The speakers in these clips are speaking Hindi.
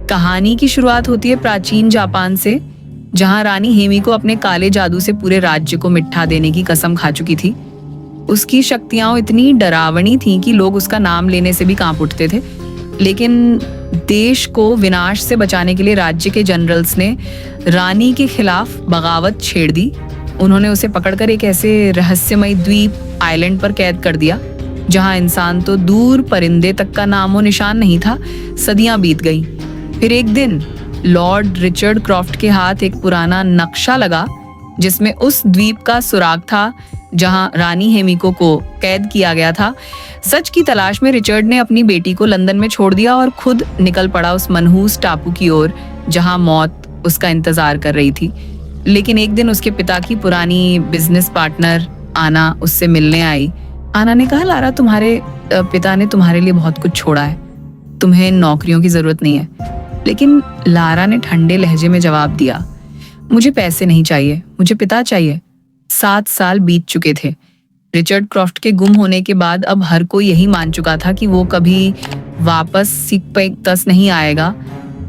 कहानी की शुरुआत होती है प्राचीन जापान से, जहां रानी हेमी को अपने काले जादू से पूरे राज्य को मिठा देने की कसम खा चुकी थी। उसकी शक्तियां इतनी डरावनी थीं कि लोग उसका नाम लेने से भी कांप उठते थे। लेकिन देश को विनाश से बचाने के लिए राज्य के जनरल्स ने रानी के खिलाफ बगावत छेड़ दी। उन्होंने उसे पकड़कर एक ऐसे रहस्यमय द्वीप आइलैंड पर कैद कर दिया, जहां इंसान तो दूर परिंदे तक का नामो निशान नहीं था। सदियां बीत गईं। फिर एक दिन लॉर्ड रिचर्ड क्रॉफ्ट के हाथ एक पुराना नक्शा लगा, जिसमें उस द्वीप का सुराग था जहां रानी हेमिको को कैद किया गया था। सच की तलाश में रिचर्ड ने अपनी बेटी को लंदन में छोड़ दिया और खुद निकल पड़ा उस मनहूस टापू की ओर, जहां मौत उसका इंतजार कर रही थी। लेकिन एक दिन उसके पिता की पुरानी बिजनेस पार्टनर आना उससे मिलने आई। आना ने कहा, लारा, तुम्हारे पिता ने तुम्हारे लिए बहुत कुछ छोड़ा है, तुम्हें नौकरियों की जरूरत नहीं है। लेकिन लारा ने ठंडे लहजे में जवाब दिया, मुझे पैसे नहीं चाहिए, मुझे पिता चाहिए। 7 साल बीत चुके थे। रिचर्ड क्रॉफ्ट के गुम होने के बाद अब हर कोई यही मान चुका था कि वो कभी वापस सीख नहीं आएगा।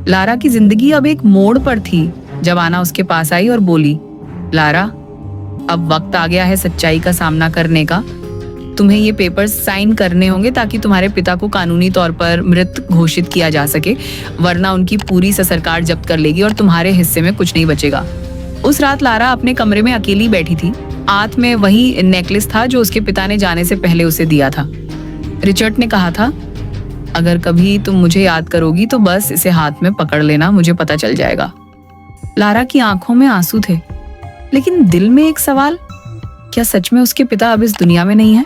लारा की जिंदगी अब एक मोड़ पर थी जब आना उसके पास आई और बोली, लारा, अब वक्त आ गया है सच्चाई का सामना करने का। तुम्हें ये पेपर्स साइन करने होंगे ताकि तुम्हारे पिता को कानूनी तौर पर मृत घोषित किया जा सके, वरना उनकी पूरी सरकार जब्त कर लेगी और तुम्हारे हिस्से में कुछ नहीं बचेगा। उस रात लारा अपने कमरे में अकेली बैठी थी। हाथ में वही नेकलेस था जो उसके पिता ने जाने से पहले उसे दिया था। रिचर्ड ने कहा था, अगर कभी तुम मुझे याद करोगी तो बस इसे हाथ में पकड़ लेना, मुझे पता चल जाएगा। लारा की आंखों में आंसू थे, लेकिन दिल में एक सवाल, क्या सच में उसके पिता अब इस दुनिया में नहीं है?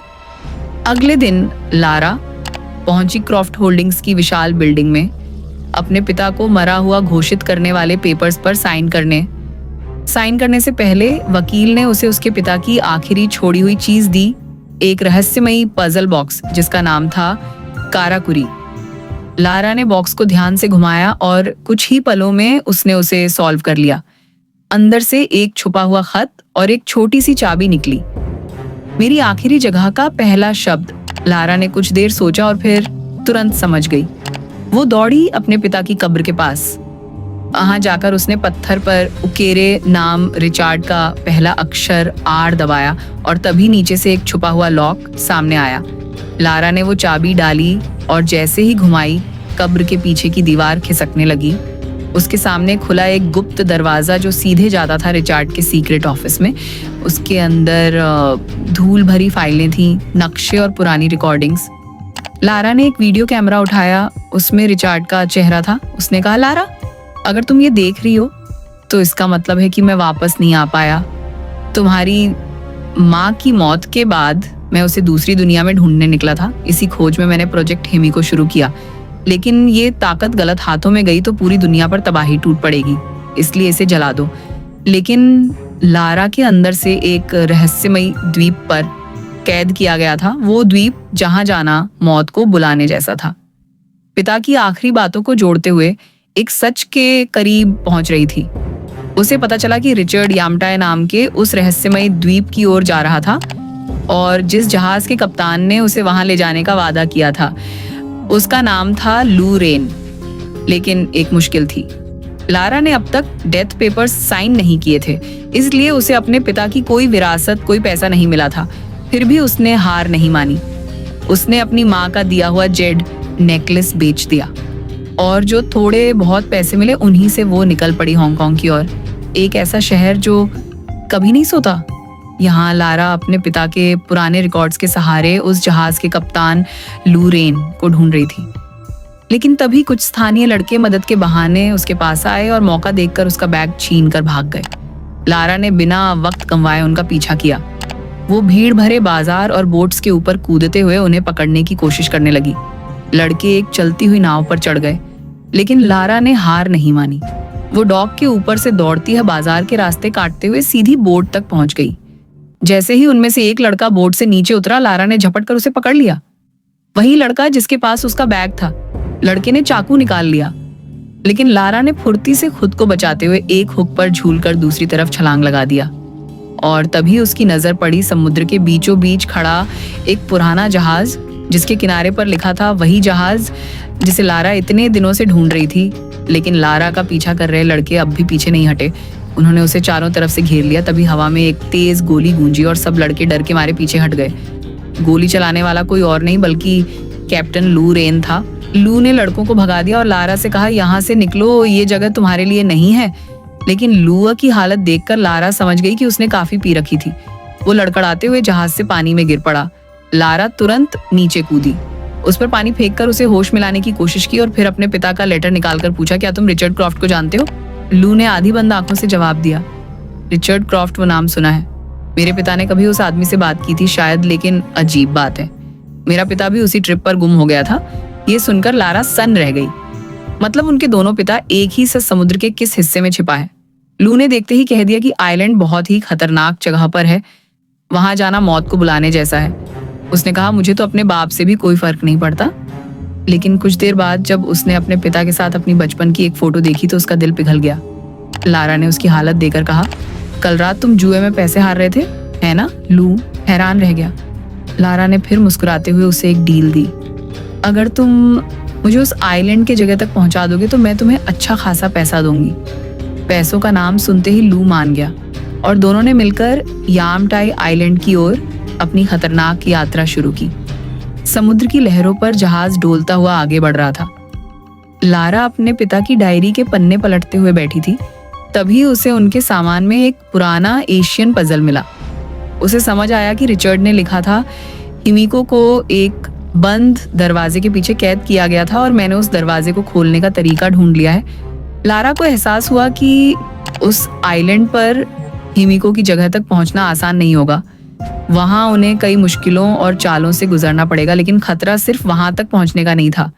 अगले दिन लारा पहुंची क्रॉफ्ट होल्डिंग्स की विशाल बिल्डिंग में अपने पिता को मरा हुआ घोषित करने वाले पेपर्स पर साइन करने से पहले वकील ने उसे उसके पिता की आखिरी छोड़ी हुई चीज दी, एक रहस्यमयी पजल बॉक्स जिसका नाम था काराकुरी। लारा ने बॉक्स को ध्यान से घुमाया और कुछ ही पलों में उसने उसे सॉल्व कर लिया। अंदर से एक छुपा हुआ खत और एक छोटी सी चाबी निकली। मेरी आखिरी जगह का पहला शब्द। लारा ने कुछ देर सोचा और फिर तुरंत समझ गई। वो दौड़ी अपने पिता की कब्र के पास। वहां जाकर उसने पत्थर पर उकेरे नाम रिचार्ड का पहला अक्षर आर दबाया और तभी नीचे से एक छुपा हुआ लॉक सामने आया। लारा ने वो चाबी डाली और जैसे ही घुमाई, कब्र के पीछे की दीवार खिसकने लगी। उसके सामने खुला एक गुप्त दरवाजा जो सीधे जाता था रिचार्ड के सीक्रेट ऑफिस में। उसके अंदर धूल भरी फाइलें थीं, नक्शे और पुरानी रिकॉर्डिंग्स। लारा ने एक वीडियो कैमरा उठाया, उसमें रिचार्ड का चेहरा था। उसने कहा, लारा, अगर तुम ये देख रही हो तो इसका मतलब है कि मैं वापस नहीं आ पाया। तुम्हारी माँ की मौत के बाद मैं उसे दूसरी दुनिया में ढूंढने निकला था। इसी खोज में मैंने प्रोजेक्ट हेमी को शुरू किया, लेकिन ये ताकत गलत हाथों में गई तो पूरी दुनिया पर तबाही टूट पड़ेगी, इसलिए इसे जला दो। लेकिन लारा के अंदर से एक रहस्यमयी द्वीप पर कैद किया गया था, वो द्वीप जहां जाना मौत को बुलाने जैसा था। पिता की आखिरी बातों को जोड़ते हुए एक सच के करीब पहुंच रही थी। उसे पता चला कि रिचर्ड यामटाय नाम के उस रहस्यमयी द्वीप की ओर जा रहा था और जिस जहाज के कप्तान ने उसे वहां ले जाने का वादा किया था उसका नाम था लू रेन। लेकिन एक मुश्किल थी। लारा ने अब तक डेथ पेपर्स साइन नहीं किए थे, इसलिए उसे अपने पिता की कोई विरासत, कोई पैसा नहीं मिला था। फिर भी उसने हार नहीं मानी। उसने अपनी माँ का दिया हुआ जेड नेकलेस बेच दिया और जो थोड़े बहुत पैसे मिले उन्हीं से वो निकल पड़ी हांगकांग की ओर, एक ऐसा शहर जो कभी नहीं सोता। यहाँ लारा अपने पिता के पुराने रिकॉर्ड्स के सहारे उस जहाज के कप्तान लू रेन को ढूंढ रही थी। लेकिन तभी कुछ स्थानीय लड़के मदद के बहाने उसके पास आए और मौका देखकर उसका बैग छीन कर भाग गए। लारा ने बिना वक्त गंवाए उनका पीछा किया। वो भीड़ भरे बाजार और बोट्स के ऊपर कूदते हुए उन्हें पकड़ने की कोशिश करने लगी। लड़के एक चलती हुई नाव पर चढ़ गए, लेकिन लारा ने हार नहीं मानी। वो डॉक के ऊपर से दौड़ती है बाजार के रास्ते काटते हुए सीधी बोट तक पहुंच गई। जैसे ही उनमें से एक लड़का बोट से नीचे उतरा, लारा ने झपट कर उसे पकड़ लिया। वही लड़का जिसके पास उसका बैग था। लड़के ने चाकू निकाल लिया, लेकिन लारा ने फुर्ती से खुद को बचाते हुए एक हुक पर झूलकर दूसरी तरफ छलांग लगा दिया। और तभी उसकी नजर पड़ी समुद्र के बीचों बीच खड़ा एक पुराना जहाज, जिसके किनारे पर लिखा था वही जहाज जिसे लारा इतने दिनों से ढूंढ रही थी, लेकिन लारा का पीछा कर रहे लड़के अब भी पीछे नहीं हटे। उन्होंने उसे चारों तरफ से घेर लिया। तभी हवा में एक तेज गोली गूंजी और सब लड़के डर के मारे पीछे हट गए। गोली चलाने वाला कोई और नहीं बल्कि कैप्टन लू रेन था। लू ने लड़कों को भगा दिया और लारा से कहा, यहाँ से निकलो, ये जगह तुम्हारे लिए नहीं है। लेकिन लू की हालत देखकर लारा समझ गई कि उसने काफी पी रखी थी। वो लड़खड़ाते हुए जहाज से पानी में गिर पड़ा। लारा तुरंत नीचे कूदी, उस पर पानी फेंककर उसे होश मिलाने की कोशिश की और फिर अपने पिता का लेटर निकालकर पूछा, क्या तुम रिचर्ड क्रॉफ्ट को जानते हो? लू ने आधी बंद आंखों से जवाब दिया, रिचर्ड क्रॉफ्ट, वो नाम सुना है। मेरे पिता ने कभी उस आदमी से बात की थी शायद, लेकिन अजीब बात है, मेरा पिता भी उसी ट्रिप पर गुम हो गया था। ये सुनकर लारा सन्न रह गई। मतलब उनके दोनों पिता एक ही समुद्र के किस हिस्से में छिपा है? लू ने देखते ही कह दिया कि आइलैंड बहुत ही खतरनाक जगह पर है, वहां जाना मौत को बुलाने जैसा है। उसने कहा, मुझे तो अपने बाप से भी कोई फर्क नहीं पड़ता। लेकिन कुछ देर बाद जब उसने अपने पिता के साथ अपनी बचपन की एक फोटो देखी तो उसका दिल पिघल गया। लारा ने उसकी हालत देखकर कहा, कल रात तुम जुए में पैसे हार रहे थे, है ना? लू हैरान रह गया। लारा ने फिर मुस्कुराते हुए उसे एक डील दी, अगर तुम मुझे उस आइलैंड की जगह तक पहुंचा दोगे तो मैं तुम्हें अच्छा खासा पैसा दूंगी। पैसों का नाम सुनते ही लू मान गया और दोनों ने मिलकर यामटाई आइलैंड की ओर अपनी खतरनाक यात्रा शुरू की। समुद्र की लहरों पर जहाज डोलता हुआ आगे बढ़ रहा था। लारा अपने पिता की डायरी के पन्ने पलटते हुए बैठी थी। तभी उसे उनके सामान में एक पुराना एशियन पजल मिला। उसे समझ आया कि रिचर्ड ने लिखा था, हिमिको को एक बंद दरवाजे के पीछे कैद किया गया था और मैंने उस दरवाजे को खोलने का तरीका ढूंढ लिया है। लारा को एहसास हुआ कि उस आइलैंड पर हिमिको की जगह तक पहुंचना आसान नहीं होगा। वहां उन्हें कई मुश्किलों और चालों से गुजरना पड़ेगा, लेकिन खतरा सिर्फ वहां तक पहुंचने का नहीं था,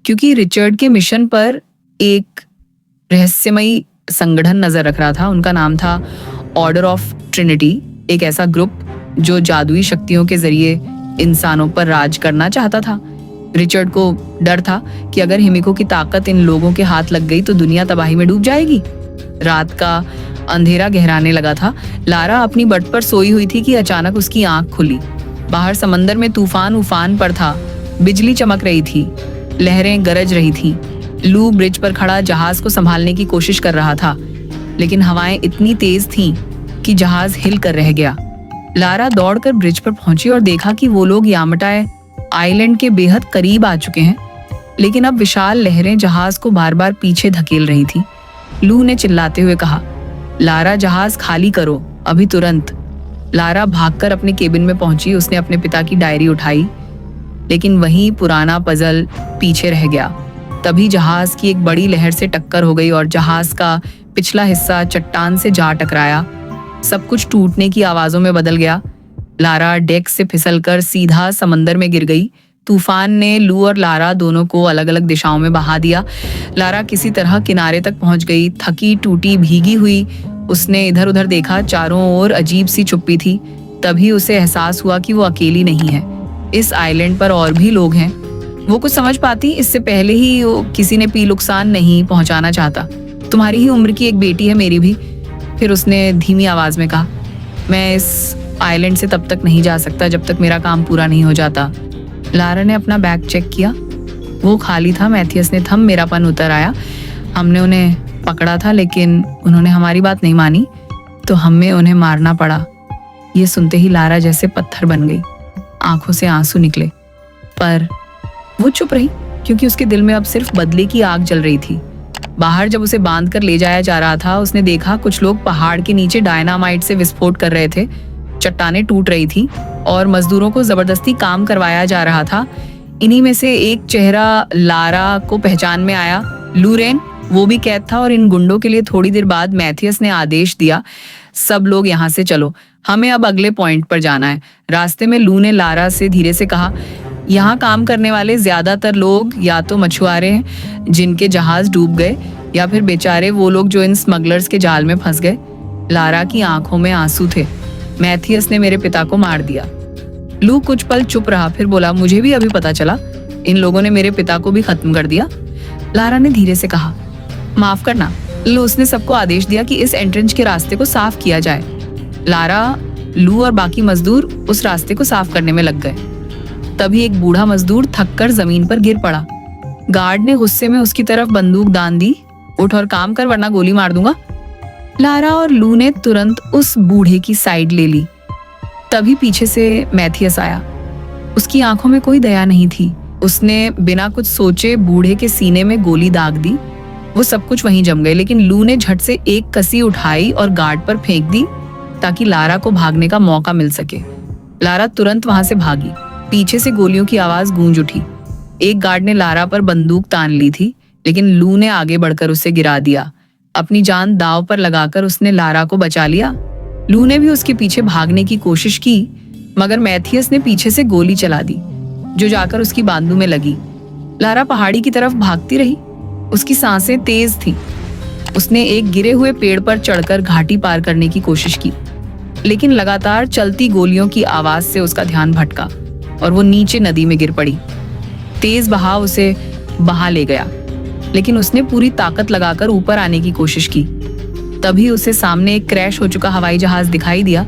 क्योंकि रिचर्ड के मिशन पर एक रहस्यमयी संगठन नजर रख रहा था। उनका नाम था ऑर्डर ऑफ ट्रिनिटी, एक ऐसा ग्रुप जो जादुई शक्तियों के जरिए इंसानों पर राज करना चाहता था। रिचर्ड को डर था कि अगर हिमिको की ताकत इन लोगों के हाथ लग गई तो दुनिया तबाही में डूब जाएगी। रात का अंधेरा गहराने लगा था। लारा अपनी बट पर सोई हुई थी कि अचानक उसकी आंख खुली। बाहर समंदर में तूफान उफान पर था। बिजली चमक रही थी, लहरें गरज रही थी। लू ब्रिज पर खड़ा जहाज को संभालने की कोशिश कर रहा था, लेकिन हवाएं इतनी तेज थीं कि जहाज हिल कर रह गया। लारा दौड़कर ब्रिज पर पहुंची और देखा कि वो लोग यामटाई आइलैंड के बेहद करीब आ चुके हैं, लेकिन अब विशाल लहरें जहाज को बार बार पीछे धकेल रही थी। लू ने चिल्लाते हुए कहा, लारा जहाज खाली करो, अभी तुरंत। लारा भागकर अपने केबिन में पहुंची। उसने अपने पिता की डायरी उठाई, लेकिन वही पुराना पजल पीछे रह गया। तभी जहाज की एक बड़ी लहर से टक्कर हो गई और जहाज का पिछला हिस्सा चट्टान से जा टकराया। सब कुछ टूटने की आवाजों में बदल गया। लारा डेक से फिसलकर सीधा समंदर में गिर गई। तूफान ने लू और लारा दोनों को अलग अलग दिशाओं में बहा दिया। लारा किसी तरह किनारे तक पहुंच गई, थकी टूटी भीगी हुई। उसने इधर उधर देखा, चारों ओर अजीब सी चुप्पी थी। तभी उसे एहसास हुआ कि वो अकेली नहीं है, इस आइलैंड पर और भी लोग हैं। वो कुछ समझ पाती इससे पहले ही किसी ने पी नुकसान नहीं पहुंचाना चाहता। तुम्हारी ही उम्र की एक बेटी है, मेरी भी। फिर उसने धीमी आवाज में कहा, मैं इस आइलैंड से तब तक नहीं जा सकता जब तक मेरा काम पूरा नहीं हो जाता। लारा ने अपना बैग चेक किया, वो खाली था। मैथियस ने थम मेरापन उतर आया। हमने उन्हें पकड़ा था, लेकिन उन्होंने हमारी बात नहीं मानी, तो हमें उन्हें मारना पड़ा। ये सुनते ही लारा जैसे पत्थर बन गई, आंखों से आंसू निकले। पर वो चुप रही, क्योंकि उसके दिल में अब सिर्फ बदले की आग जल रही थी। बाहर जब उसे बांध कर ले जाया जा रहा था, उसने देखा कुछ लोग पहाड़ के नीचे डायनामाइट से विस्फोट कर रहे थे। चट्टानें टूट रही थी और मजदूरों को जबरदस्ती काम करवाया जा रहा था। इन्हीं में से एक चेहरा लारा को पहचान में आया, लू रेन। वो भी कैद था और इन गुंडों के लिए थोड़ी देर बाद मैथियस ने आदेश दिया, सब लोग यहाँ से चलो, हमें अब अगले पॉइंट पर जाना है। रास्ते में लू ने लारा से धीरे से कहा, यहाँ काम करने वाले ज्यादातर लोग या तो मछुआरे हैं जिनके जहाज डूब गए, या फिर बेचारे वो लोग जो इन स्मगलर्स के जाल में फंस गए। लारा की आंखों में आंसू थे। मैथियस ने मेरे पिता को मार दिया। लू कुछ पल चुप रहा, फिर बोला, मुझे भी अभी पता चला, इन लोगों ने मेरे पिता को भी खत्म कर दिया। लारा ने धीरे से कहा, माफ करना। लू उसने सबको आदेश दिया कि इस एंट्रेंस के रास्ते को साफ किया जाए। लारा, लू और बाकी मजदूर उस रास्ते को साफ करने में लग गए। तभी एक बूढ़ा मजदूर थककर जमीन पर गिर पड़ा। गार्ड ने गुस्से में उसकी तरफ बंदूक दान दी, उठ और काम कर वरना गोली मार दूंगा। लारा और लू ने तुरंत उस बूढ़े की साइड ले ली। तभी पीछे से मैथियस आया। उसकी आंखों में कोई दया नहीं थी। उसने बिना कुछ सोचे बूढ़े के सीने में गोली दाग दी। वो सब कुछ वहीं जम गए, लेकिन लू ने झट से एक कसी उठाई और गार्ड पर फेंक दी ताकि लारा को भागने का मौका मिल सके। लारा तुरंत वहां से भागी। पीछे से गोलियों की आवाज गूंज उठी। एक गार्ड ने लारा पर बंदूक तान ली थी, लेकिन लू ने आगे बढ़कर उसे गिरा दिया। अपनी जान दांव पर लगाकर उसने लारा को बचा लिया। लू ने भी उसके पीछे भागने की कोशिश की, मगर मैथियस ने पीछे से गोली चला दी, जो जाकर उसकी बांदू में लगी। लारा पहाड़ी की तरफ भागती रही। उसकी सांसें तेज थीं। उसने एक गिरे हुए पेड़ पर चढ़कर घाटी पार करने की कोशिश की, लेकिन लगातार चलती गोलियों की आवाज से उसका ध्यान भटका और वो नीचे नदी में गिर पड़ी। तेज बहाव उसे बहा ले गया, लेकिन उसने पूरी ताकत लगाकर ऊपर आने की कोशिश की। तभी उसे सामने एक क्रैश हो चुका हवाई जहाज दिखाई दिया।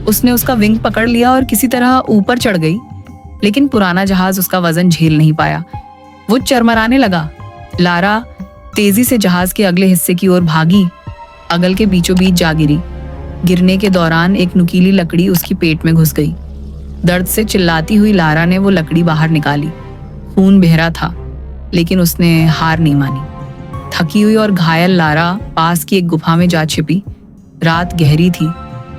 उसने उसका विंग पकड़ लिया और किसी तरह ऊपर चढ़ गई, लेकिन पुराना जहाज उसका वजन झेल नहीं पाया। वो चरमराने लगा। लारा तेजी से जहाज के अगले हिस्से की ओर भागी। अगल के बीचों बीच जा गिरी। गिरने के दौरान एक नुकीली लकड़ी उसकी पेट में घुस गई। दर्द से चिल्लाती हुई लारा ने वो लकड़ी बाहर निकाली। खून बह रहा था, लेकिन उसने हार नहीं मानी। थकी हुई और घायल लारा पास की एक गुफा में जा छिपी। रात गहरी थी।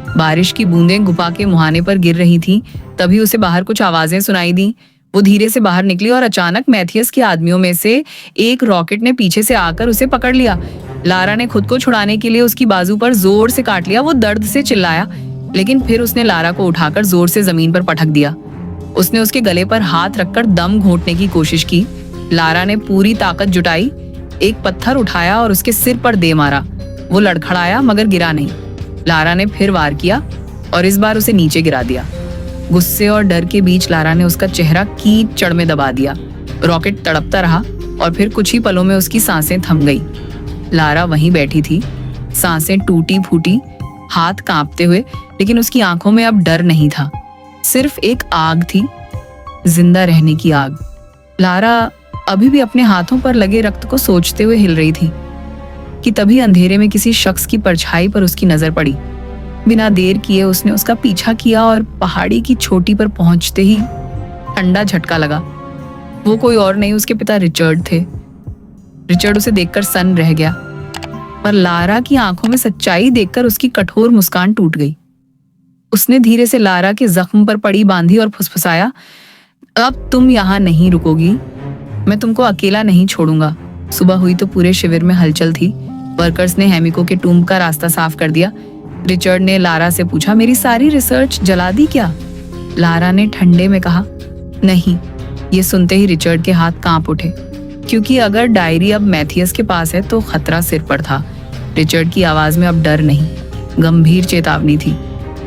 बारिश की बूंदें गुफा के मुहाने पर गिर रही थीं। तभी उसे बाहर कुछ आवाजें सुनाई दी। वो धीरे से बाहर निकली और अचानक मैथियस के आदमियों में से एक रॉकेट ने पीछे से आकर उसे पकड़ लिया। लारा ने खुद को छुड़ाने के लिए उसकी बाजू पर जोर से काट लिया। वो दर्द से चिल्लाया, लेकिन फिर उसने लारा को उठाकर जोर से जमीन पर पटक दिया। उसने उसके गले पर हाथ रखकर दम घोंटने की कोशिश की। लारा ने पूरी ताकत जुटाई, एक पत्थर उठाया और उसके सिर पर दे मारा। वो लड़खड़ाया मगर गिरा नहीं। लारा ने फिर वार किया और इस बार उसे नीचे गिरा दिया। गुस्से और डर के बीच लारा ने उसका चेहरा कीचड़ में दबा दिया। रॉकेट तड़पता रहा और फिर कुछ ही पलों में उसकी सांसें थम गई। लारा वहीं बैठी थी, सांसें टूटी फूटी, हाथ कांपते हुए, लेकिन उसकी आंखों में अब डर नहीं था। सिर्फ एक आग थी, जिंदा रहने की आग। लारा अभी भी अपने हाथों पर लगे रक्त को सोचते हुए हिल रही थी कि तभी अंधेरे में किसी शख्स की परछाई पर उसकी नजर पड़ी। बिना देर किए उसने उसका पीछा किया और पहाड़ी की चोटी पर पहुंचते ही ठंडा झटका लगा। वो कोई और नहीं, उसके पिता रिचर्ड थे। रिचर्ड उसे देखकर सन्न रह गया, पर लारा की आंखों में सच्चाई देखकर उसकी कठोर मुस्कान टूट गई। उसने धीरे से लारा के जख्म पर पड़ी बांधी और फुसफुसाया, अब तुम यहाँ नहीं रुकोगी, मैं तुमको अकेला नहीं छोड़ूंगा। सुबह हुई तो पूरे शिविर में हलचल थी। वर्कर्स ने हेमिको के टूम्ब का रास्ता साफ कर दिया। रिचर्ड ने लारा से पूछा, मेरी सारी रिसर्च जला दी क्या? लारा ने ठंडे में कहा, नहीं। ये सुनते ही रिचर्ड के हाथ कांप उठे, क्योंकि अगर डायरी अब मैथियस के पास है तो खतरा सिर पर था। रिचर्ड की आवाज में अब डर नहीं, गंभीर चेतावनी थी।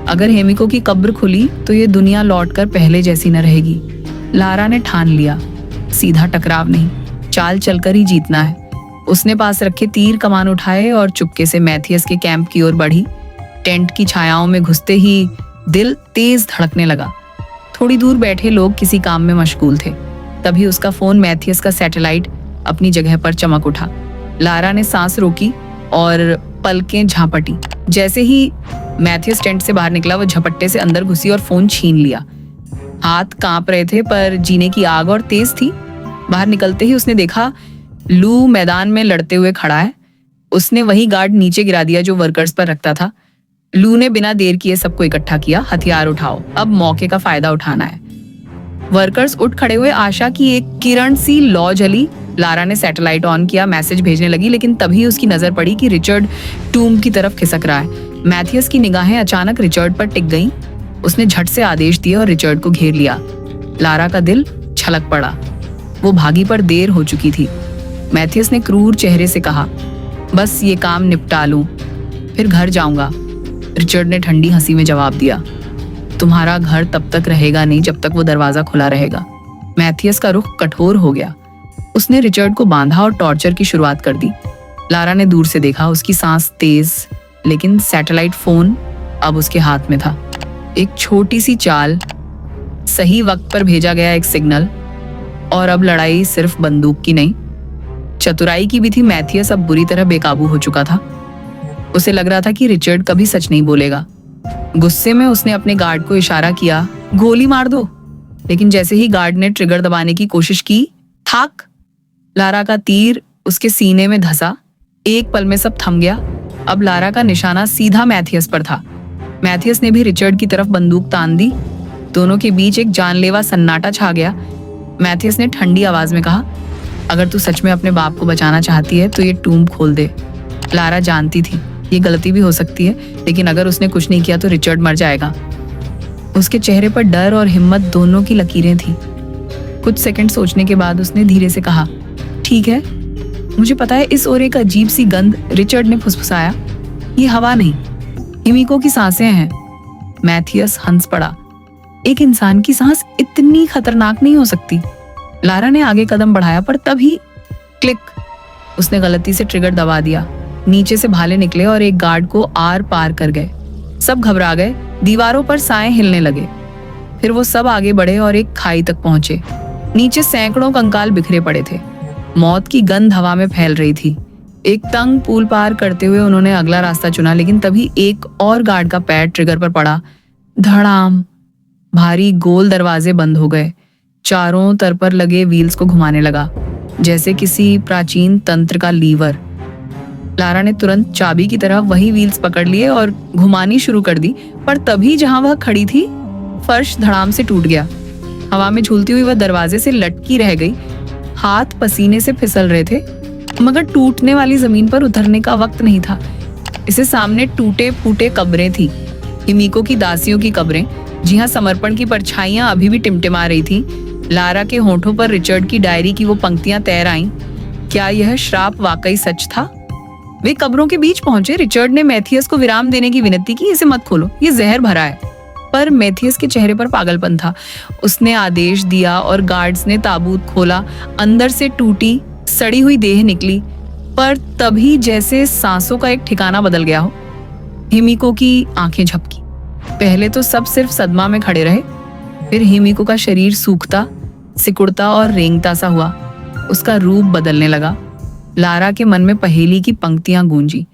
अगर हेमिको की कब्र खुली तो ये दुनिया लौटकर पहले जैसी न रहेगी। लारा ने ठान लिया, सीधा टकराव नहीं, चाल चलकर ही जीतना है। उसने पास रखे तीर कमान उठाए और चुपके से मैथियस के कैंप की ओर बढ़ी। टेंट की छायाओं में घुसते ही दिल तेज धड़कने लगा। थोड़ी दूर बैठे लोग किसी काम में मशगूल थे। तभी उसका फोन, मैथियस का सैटेलाइट, अपनी जगह पर चमक उठा। लारा ने सांस रोकी और पलकें झांपटी। जैसे ही मैथियस टेंट से बाहर निकला, वो झपट्टे से अंदर घुसी और फोन छीन लिया। हाथ कांप रहे थे, पर जीने की आग और तेज थी। बाहर निकलते ही उसने देखा लू मैदान में लड़ते हुए खड़ा है। उसने वही गार्ड नीचे गिरा दिया जो वर्कर्स पर रखता था। लू ने बिना देर किए सबको इकट्ठा किया, हथियार उठाओ, अब मौके का फायदा उठाना है। वर्कर्स उठ खड़े हुए। आशा की एक किरण सी लौ जली। लारा ने सैटेलाइट ऑन किया, मैसेज भेजने लगी, लेकिन तभी उसकी नजर पड़ी कि रिचर्ड टूम्ब की तरफ खिसक रहा है। मैथियस की निगाहें अचानक रिचर्ड पर टिक गईं। उसने झट से आदेश दिए और रिचर्ड को घेर लिया। लारा का दिल छलक पड़ा। वो भागी पर देर हो चुकी थी। मैथियस ने क्रूर चेहरे से कहा, बस ये काम निपटा लूं, फिर घर जाऊंगा। रिचर्ड ने ठंडी हंसी में जवाब दिया, तुम्हारा घर तब तक रहेगा नहीं जब तक वो दरवाजा खुला रहेगा। मैथियस का रुख कठोर हो गया। उसने रिचर्ड को बांधा और टॉर्चर की शुरुआत कर दी। लारा ने दूर से देखा, उसकी सांस तेज, लेकिन सैटेलाइट फोन अब उसके हाथ में था। एक छोटी सी चाल, सही वक्त पर भेजा गया एक सिग्नल, और अब लड़ाई सिर्फ बंदूक की नहीं, चतुराई की भी थी, मैथियस अब बुरी तरह बेकाबू हो चुका था। उसे लग रहा था कि रिचर्ड कभी सच नहीं बोलेगा। गुस्से में उसने अपने गार्ड को इशारा किया, गोली मार दो। लेकिन जैसे ही गार्ड ने ट्रिगर दबाने की कोशिश की, थाक, लारा का तीर उसके सीने में धंसा। एक पल में सब थम गया। अब लारा का निशाना सीधा मैथियस पर था। मैथियस ने भी रिचर्ड की तरफ बंदूक तान दी। दोनों के बीच एक जानलेवा सन्नाटा छा गया। मैथियस ने ठंडी आवाज में कहा, अगर तू सच में अपने बाप को बचाना चाहती है तो ये टूम्ब खोल दे। लारा जानती थी ये गलती भी हो सकती है, लेकिन अगर उसने कुछ नहीं किया तो रिचर्ड मर जाएगा। उसके चेहरे पर डर और हिम्मत दोनों की लकीरें थीं। कुछ सेकंड सोचने के बाद उसने धीरे से कहा, ठीक है, मुझे पता है इस ओर एक अजीब सी गंध। रिचर्ड ने फुसफुसाया, ये हवा नहीं, हिमिको की सांसें हैं। मैथियस हंस पड़ा, एक इंसान की सांस इतनी खतरनाक नहीं हो सकती। लारा ने आगे कदम बढ़ाया, पर तभी क्लिक, उसने गलती से ट्रिगर दबा दिया। नीचे से भाले निकले और एक गार्ड को आर पार कर गए। सब घबरा गए, दीवारों पर साए हिलने लगे। फिर वो सब आगे बढ़े और एक खाई तक पहुंचे। नीचे सैकड़ों कंकाल बिखरे पड़े थे। मौत की गंध हवा में फैल रही थी। एक तंग पुल पार करते हुए उन्होंने अगला रास्ता चुना, लेकिन तभी एक और गार्ड का पैर ट्रिगर पर पड़ा। धड़ाम, भारी गोल दरवाजे बंद हो गए। चारों तरफ पर लगे व्हील्स को घुमाने लगा, जैसे किसी प्राचीन तंत्र का लीवर। लारा ने तुरंत चाबी की तरह वही व्हील्स पकड़ लिए और घुमानी शुरू कर दी, पर तभी जहां वह खड़ी थी, फर्श धड़ाम से टूट गया। हवा में झूलती हुई वह दरवाजे से लटकी रह गई। हाथ पसीने से फिसल रहे थे, मगर टूटने वाली जमीन पर उतरने का वक्त नहीं था। इसे सामने टूटे फूटे कब्रें थी, हिमिको की दासियों की कब्रें, जहां समर्पण की परछाइयां अभी भी टिमटिमा रही थी। लारा के होठों पर रिचर्ड की डायरी की वो पंक्तियां तैर आईं। क्या यह श्राप वाकई सच था? वे कब्रों के बीच पहुंचे। रिचर्ड ने मैथियस को विराम देने की विनती की, इसे मत खोलो, ये जहर भरा है। पर मैथियस के चेहरे पर पागलपन था। उसने आदेश दिया और गार्ड्स ने ताबूत खोला। अंदर से टूटी सड़ी हुई देह निकली, पर तभी जैसे सांसों का एक ठिकाना बदल गया हो। हिमिको की आंखें झपकी। पहले तो सब सिर्फ सदमा में खड़े रहे, फिर हिमिको का शरीर सूखता, सिकुड़ता और रेंगता सा हुआ। उसका रूप बदलने लगा। लारा के मन में पहेली की पंक्तियां गूंजी,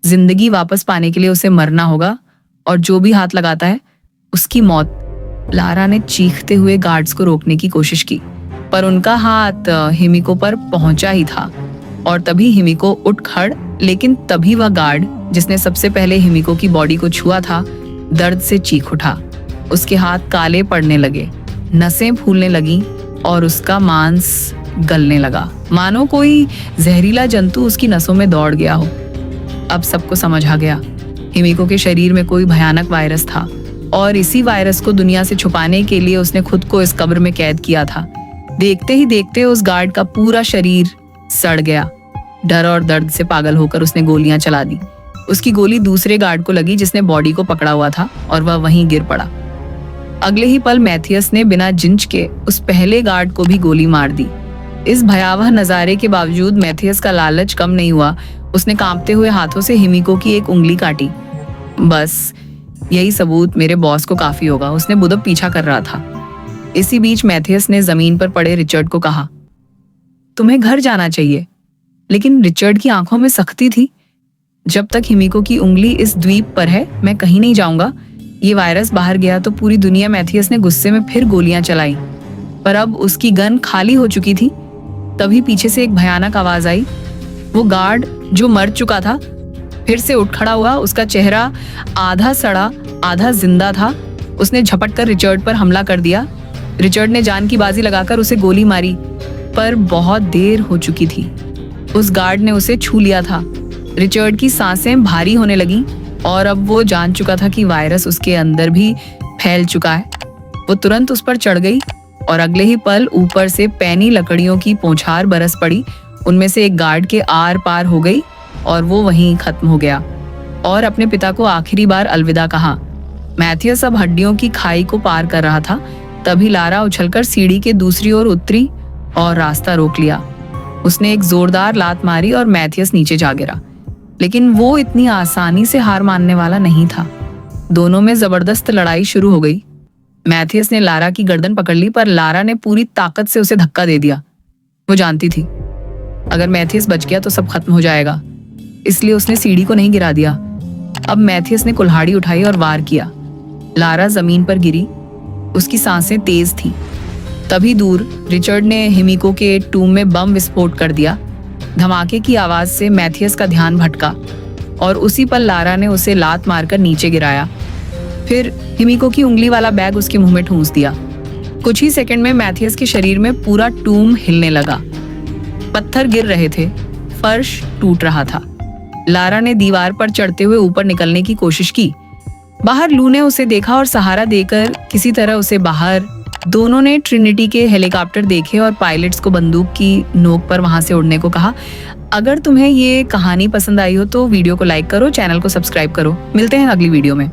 जिंदगी वापस पाने के लिए उसे मरना होगा, और जो भी हाथ लगाता है उसकी मौत। लारा ने चीखते हुए गार्ड्स को रोकने की कोशिश की, पर उनका हाथ हिमिको पर पहुंचा ही था। और तभी हिमिको उठ खड़, लेकिन तभी वह गार्ड जिसने सबसे पहले हिमिको की बॉडी को छुआ था, दर्द से चीख उठा। उसके हाथ काले पड़ने लगे, नसें फूलने लगीं और उसका मांस गलने लगा, मानो कोई जहरीला जंतु उसकी नसों में दौड़ गया हो। अब सबको समझ आ गया, हिमिको के शरीर में कोई भयानक वायरस था, और इसी वायरस को दुनिया से छुपाने के लिए उसने खुद को इस कब्र में कैद किया था। देखते ही देखते उस गार्ड का पूरा शरीर सड़ गया। डर और दर्द से पागल होकर उसने गोलियां चला दी। उसकी गोली दूसरे गार्ड को लगी जिसने बॉडी को पकड़ा हुआ था, और वह वहीं गिर पड़ा। अगले ही पल मैथियस ने बिना जिंच के उस पहले गार्ड को भी गोली मार दी। इस भयावह नजारे के बावजूद मैथियस का लालच कम नहीं हुआ। उसने कांपते हुए हाथों से हिमिको की एक उंगली काटी। बस यही सबूत मेरे बॉस को काफी होगा, उसने बुदब पीछा कर रहा था। इसी बीच मैथियस ने जमीन पर पड़े रिचर्ड को कहा, तुम्हें घर जाना चाहिए। लेकिन रिचर्ड की आंखों में सख्ती थी। जब तक हिमिको की उंगली इस द्वीप पर है, मैं कहीं नहीं जाऊंगा। ये वायरस बाहर गया तो पूरी दुनिया। मैथियस ने गुस्से में फिर गोलियां चलाई, पर अब उसकी गन खाली हो चुकी थी। तभी पीछे से एक भयानक आवाज आई। वो गार्ड जो मर चुका था फिर से उठ खड़ा हुआ। उसका चेहरा आधा सड़ा आधा जिंदा था। उसने झपट कर रिचर्ड पर हमला कर दिया। रिचर्ड ने जान की बाजी लगाकर उसे गोली मारी, पर बहुत देर हो चुकी थी। उस गार्ड ने उसे छू लिया था। रिचर्ड की सांसें भारी होने लगीं, और अब वो जान चुका था कि वायरस उसके अंदर भी फैल चुका है। वो तुरंत उस पर चढ़ गई, और अगले ही पल ऊपर से पैनी लकड़ियों की पोंछार बरस पड़ी। उनमें से एक गार्ड के आर पार हो गई, और वो वहीं खत्म हो गया और अपने पिता को आखिरी बार अलविदा कहा। मैथियस अब हड्डियों की खाई को पार कर रहा था। तभी लारा उछलकर सीढ़ी के दूसरी ओर उतरी और रास्ता रोक लिया। उसने एक जोरदार लात मारी और मैथियस नीचे जा गिरा, लेकिन वो इतनी आसानी से हार मानने वाला नहीं था। दोनों में जबरदस्त लड़ाई शुरू हो गई। मैथियस ने लारा की गर्दन पकड़ ली, पर लारा ने पूरी ताकत से उसे धक्का दे दिया। वो जानती थी अगर मैथियस बच गया तो सब खत्म हो जाएगा, इसलिए उसने सीढ़ी को नहीं गिरा दिया। अब मैथियस ने कुल्हाड़ी उठाई और वार किया। लारा जमीन पर गिरी, उसकी सांसें तेज थीं। तभी दूर रिचर्ड ने हिमिको के टूम में बम विस्फोट कर दिया। धमाके की आवाज से मैथियस का ध्यान भटका और उसी पल लारा ने उसे लात मारकर नीचे गिराया। फिर हिमिको की उंगली वाला बैग उसके मुंह में ठूंस दिया। कुछ ही सेकंड में मैथियस के शरीर में पूरा टूम हिलने लगा। पत्थर गिर रहे थे, फर्श टूट रहा था। लारा ने दीवार पर चढ़ते हुए ऊपर निकलने की कोशिश की। बाहर लू ने उसे देखा और सहारा देकर किसी तरह उसे बाहर। दोनों ने ट्रिनिटी के हेलीकॉप्टर देखे और पायलट्स को बंदूक की नोक पर वहां से उड़ने को कहा। अगर तुम्हें ये कहानी पसंद आई हो तो वीडियो को लाइक करो, चैनल को सब्सक्राइब करो। मिलते हैं अगली वीडियो में।